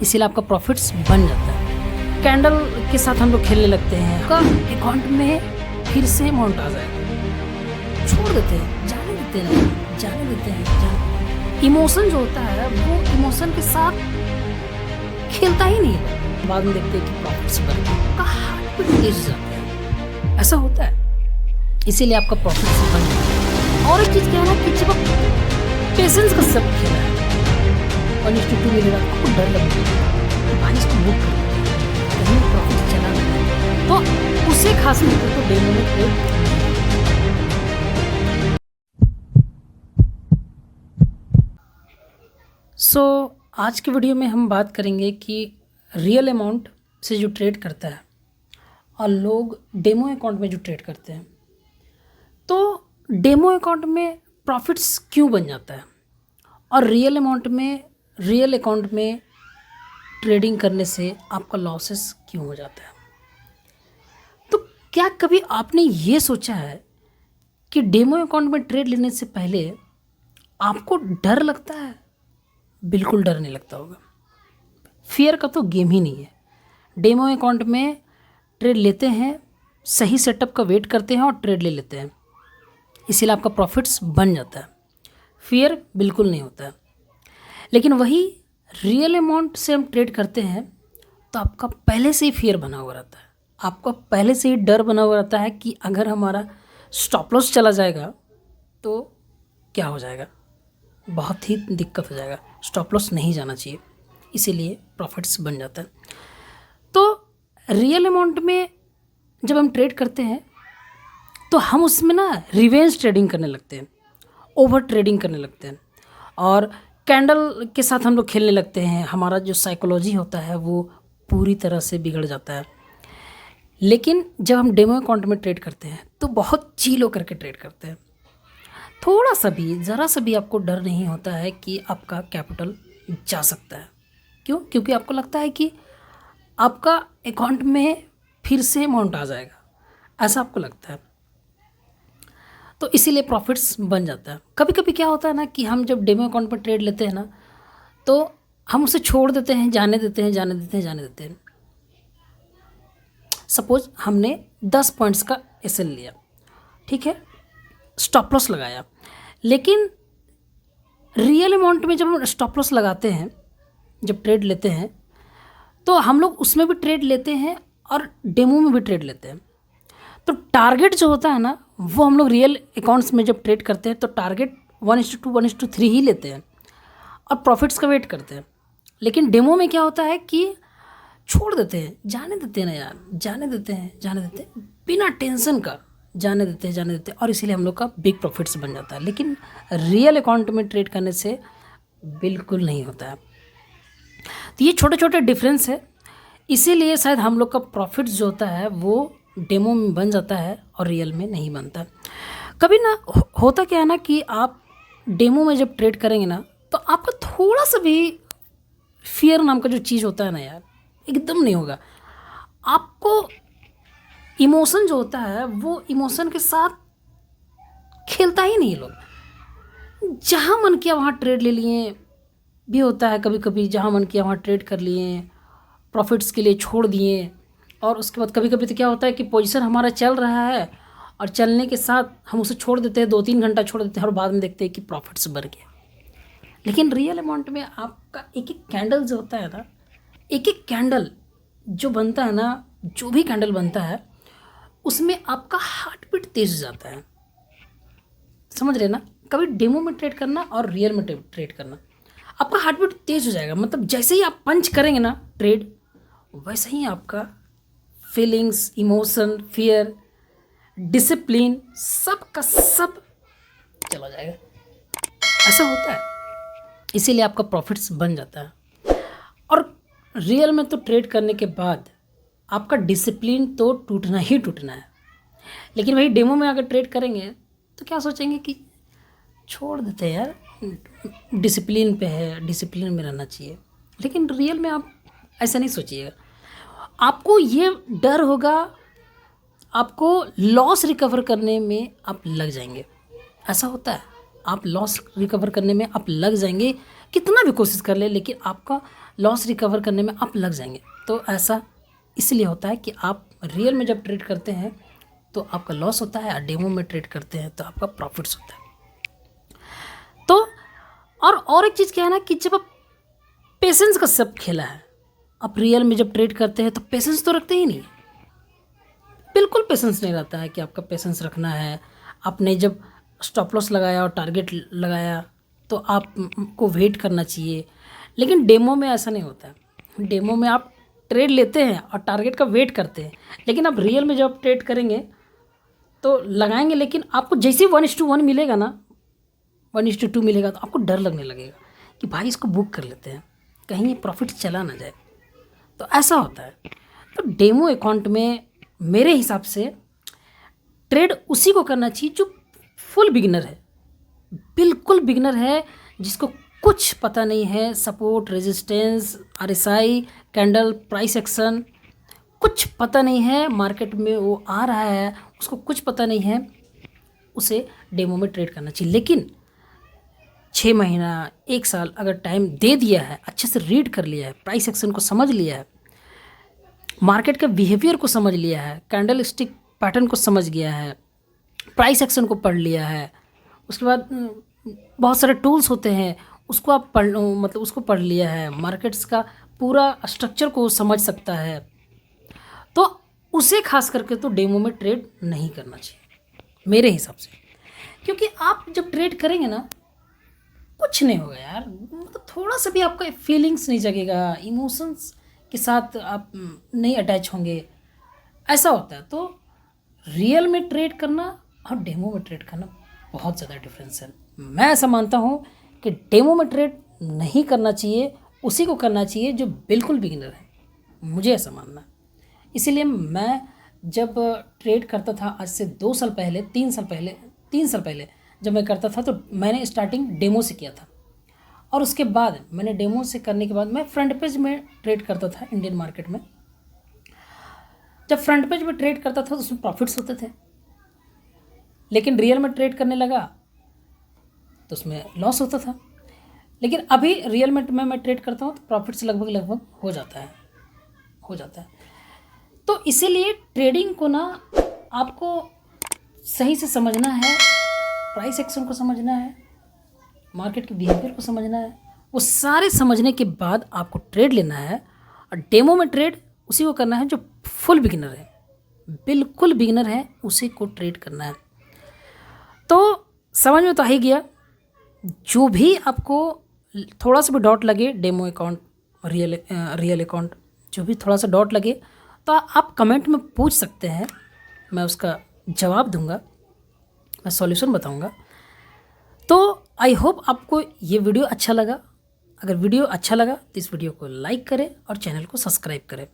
इसीलिए आपका प्रॉफिट्स बन जाता है। कैंडल के साथ हम लोग खेलने लगते हैं, का अकाउंट में फिर से अमाउंट आ जाएगा, छोड़ देते हैं, जाने देते हैं, जाने देते हैं। इमोशन जो होता है वो इमोशन के साथ खेलता ही नहीं है। बाद में देखते हैं कि प्रॉफिट्स बढ़ गए, हार्ट बीट तेज जाता है, ऐसा होता है। इसीलिए आपका प्रॉफिट्स बन जाता है। और एक चीज़ क्या है ना कि जब आप पेशेंस का सब खेला है, 1:2 मिलेगा, आपको डर लगेगा तो भाई इसको मूव करो, कहीं प्रॉफिट चला गया तो उसे खास नहीं तो डेमो में ट्रेड। सो आज की वीडियो में हम बात करेंगे कि रियल अमाउंट से जो ट्रेड करता है और लोग डेमो अकाउंट में जो ट्रेड करते हैं, तो डेमो अकाउंट में प्रॉफिट्स क्यों बन जाता है और रियल अकाउंट में ट्रेडिंग करने से आपका लॉसेस क्यों हो जाता है। तो क्या कभी आपने ये सोचा है कि डेमो अकाउंट में ट्रेड लेने से पहले आपको डर लगता है? बिल्कुल डर नहीं लगता होगा। फियर का तो गेम ही नहीं है। डेमो अकाउंट में ट्रेड लेते हैं, सही सेटअप का वेट करते हैं और ट्रेड ले लेते हैं, इसीलिए आपका प्रॉफिट्स बन जाता है। फियर बिल्कुल नहीं होता है। लेकिन वही रियल अमाउंट से हम ट्रेड करते हैं तो आपका पहले से ही फियर बना हुआ रहता है, आपका पहले से ही डर बना हुआ रहता है कि अगर हमारा स्टॉप लॉस चला जाएगा तो क्या हो जाएगा, बहुत ही दिक्कत हो जाएगा। स्टॉप लॉस नहीं जाना चाहिए, इसीलिए प्रॉफिट्स बन जाता है। तो रियल अमाउंट में जब हम ट्रेड करते हैं तो हम उसमें ना रिवेंज ट्रेडिंग करने लगते हैं, ओवर ट्रेडिंग करने लगते हैं और कैंडल के साथ हम लोग खेलने लगते हैं। हमारा जो साइकोलॉजी होता है वो पूरी तरह से बिगड़ जाता है। लेकिन जब हम डेमो अकाउंट में ट्रेड करते हैं तो बहुत चिल होकर के ट्रेड करते हैं। थोड़ा सा भी, ज़रा सा भी आपको डर नहीं होता है कि आपका कैपिटल जा सकता है। क्यों? क्योंकि आपको लगता है कि आपका अकाउंट में फिर से अमाउंट आ जाएगा, ऐसा आपको लगता है, तो इसीलिए प्रॉफिट्स बन जाता है। कभी कभी क्या होता है ना कि हम जब डेमो अकाउंट पर ट्रेड लेते हैं ना तो हम उसे छोड़ देते हैं, जाने देते हैं। सपोज हमने 10 पॉइंट्स का एसएल लिया, ठीक है, स्टॉप लॉस लगाया, लेकिन रियल अमाउंट में जब हम स्टॉप लॉस लगाते हैं, जब ट्रेड लेते हैं, तो हम लोग उसमें भी ट्रेड लेते हैं और डेमो में भी ट्रेड लेते हैं। तो टारगेट जो होता है ना वो हम लोग रियल अकाउंट्स में जब ट्रेड करते हैं तो टारगेट 1:2 1:3 ही लेते हैं और प्रॉफिट्स का वेट करते हैं। लेकिन डेमो में क्या होता है कि छोड़ देते हैं, जाने देते हैं ना यार, जाने देते हैं बिना टेंशन का, जाने देते हैं और इसीलिए हम लोग का बिग प्रॉफिट्स बन जाता है। लेकिन रियल अकाउंट में ट्रेड करने से बिल्कुल नहीं होता है। तो ये छोटे छोटे डिफरेंस है, इसीलिए शायद हम लोग का प्रॉफिट्स जो होता है वो डेमो में बन जाता है और रियल में नहीं बनता। कभी ना होता क्या है ना कि आप डेमो में जब ट्रेड करेंगे ना तो आपका थोड़ा सा भी फियर नाम का जो चीज़ होता है ना यार, एकदम नहीं होगा। आपको इमोशन जो होता है वो इमोशन के साथ खेलता ही नहीं। लोग जहाँ मन किया वहाँ ट्रेड ले लिए, भी होता है कभी कभी, जहाँ मन किया वहाँ ट्रेड कर लिए, प्रॉफिट्स के लिए छोड़ दिए। और उसके बाद कभी कभी तो क्या होता है कि पोजीशन हमारा चल रहा है और चलने के साथ हम उसे छोड़ देते हैं, 2-3 घंटा छोड़ देते हैं और बाद में देखते हैं कि प्रॉफिट्स बढ़ गया। लेकिन रियल अमाउंट में आपका एक एक कैंडल जो होता है ना, एक एक कैंडल जो बनता है ना, जो भी कैंडल बनता है उसमें आपका हार्ट बीट तेज हो जाता है। समझ रहे ना? कभी डेमो में ट्रेड करना और रियल में ट्रेड करना, आपका हार्ट बीट तेज हो जाएगा। मतलब जैसे ही आप पंच करेंगे ना ट्रेड, वैसे ही आपका फीलिंग्स, इमोशन, फियर, डिसिप्लिन सब का सब चला जाएगा। ऐसा होता है, इसीलिए आपका प्रॉफिट्स बन जाता है। और रियल में तो ट्रेड करने के बाद आपका डिसिप्लिन तो टूटना ही टूटना है। लेकिन वही डेमो में अगर ट्रेड करेंगे तो क्या सोचेंगे कि छोड़ देते हैं यार, डिसिप्लिन पे है, डिसिप्लिन में रहना चाहिए। लेकिन रियल में आप ऐसा नहीं सोचिएगा। आपको ये डर होगा, आपको लॉस रिकवर करने में आप लग जाएंगे। ऐसा होता है, आप लॉस रिकवर करने में आप लग जाएंगे कितना भी कोशिश कर ले, लेकिन आपका लॉस रिकवर करने में आप लग जाएंगे। तो ऐसा इसलिए होता है कि आप रियल में जब ट्रेड करते हैं तो आपका लॉस होता है, और डेमो में ट्रेड करते हैं तो आपका प्रॉफिट्स होता है। तो और एक चीज़ क्या है ना कि जब आप पेशेंस का सब खेला है, आप रियल में जब ट्रेड करते हैं तो पेशेंस तो रखते ही नहीं, बिल्कुल पेशेंस नहीं रहता है कि आपका पेशेंस रखना है। आपने जब स्टॉप लॉस लगाया और टारगेट लगाया तो आपको वेट करना चाहिए, लेकिन डेमो में ऐसा नहीं होता है। डेमो में आप ट्रेड लेते हैं और टारगेट का वेट करते हैं, लेकिन आप रियल में जब ट्रेड करेंगे तो लगाएंगे, लेकिन आपको जैसे 1:1 मिलेगा ना, 1:2 मिलेगा तो आपको डर लगने लगेगा कि भाई इसको बुक कर लेते हैं, कहीं ये प्रॉफिट चला ना जाए। तो ऐसा होता है। तो डेमो अकाउंट में मेरे हिसाब से ट्रेड उसी को करना चाहिए जो फुल बिगिनर है, बिल्कुल बिगिनर है, जिसको कुछ पता नहीं है, support, resistance, RSI, candle, price action कुछ पता नहीं है, मार्केट में वो आ रहा है उसको कुछ पता नहीं है, उसे डेमो में ट्रेड करना चाहिए। लेकिन 6 महीना 1 साल अगर टाइम दे दिया है, अच्छे से रीड कर लिया है, प्राइस एक्शन को समझ लिया है, मार्केट का बिहेवियर को समझ लिया है, कैंडल स्टिक पैटर्न को समझ गया है, प्राइस एक्शन को पढ़ लिया है, उसके बाद बहुत सारे टूल्स होते हैं उसको आप उसको पढ़ लिया है, मार्केट्स का पूरा स्ट्रक्चर को समझ सकता है, तो उसे खास करके तो डेमो में ट्रेड नहीं करना चाहिए मेरे हिसाब से। क्योंकि आप जब ट्रेड करेंगे ना कुछ नहीं होगा यार, मतलब थोड़ा सा भी आपका फीलिंग्स नहीं जगेगा, इमोशंस के साथ आप नहीं अटैच होंगे, ऐसा होता है। तो रियल में ट्रेड करना और डेमो में ट्रेड करना बहुत ज़्यादा डिफरेंस है। मैं ऐसा मानता हूँ कि डेमो में ट्रेड नहीं करना चाहिए, उसी को करना चाहिए जो बिल्कुल बिगिनर है, मुझे ऐसा मानना है। इसीलिए मैं जब ट्रेड करता था आज से 2 साल पहले 3 साल पहले जब मैं करता था तो मैंने स्टार्टिंग डेमो से किया था, और उसके बाद मैंने डेमो से करने के बाद मैं फ्रंट पेज में ट्रेड करता था इंडियन मार्केट में। जब फ्रंट पेज में ट्रेड करता था तो उसमें प्रॉफिट्स होते थे, लेकिन रियल में ट्रेड करने लगा तो उसमें लॉस होता था। लेकिन अभी रियल में मैं ट्रेड करता हूँ तो प्रॉफिट्स लगभग हो जाता है। तो इसीलिए ट्रेडिंग को ना आपको सही से समझना है, प्राइस एक्शन को समझना है, मार्केट के बिहेवियर को समझना है, वो सारे समझने के बाद आपको ट्रेड लेना है। और डेमो में ट्रेड उसी को करना है जो फुल बिगिनर है, बिल्कुल बिगिनर है, उसी को ट्रेड करना है। तो समझ में तो आ ही गया। जो भी आपको थोड़ा सा भी डाउट लगे, डेमो अकाउंट, रियल अकाउंट, जो भी थोड़ा सा डाउट लगे तो आप कमेंट में पूछ सकते हैं, मैं उसका जवाब दूंगा, मैं सॉल्यूशन बताऊंगा। तो आई होप आपको ये वीडियो अच्छा लगा। अगर वीडियो अच्छा लगा तो इस वीडियो को लाइक करें और चैनल को सब्सक्राइब करें।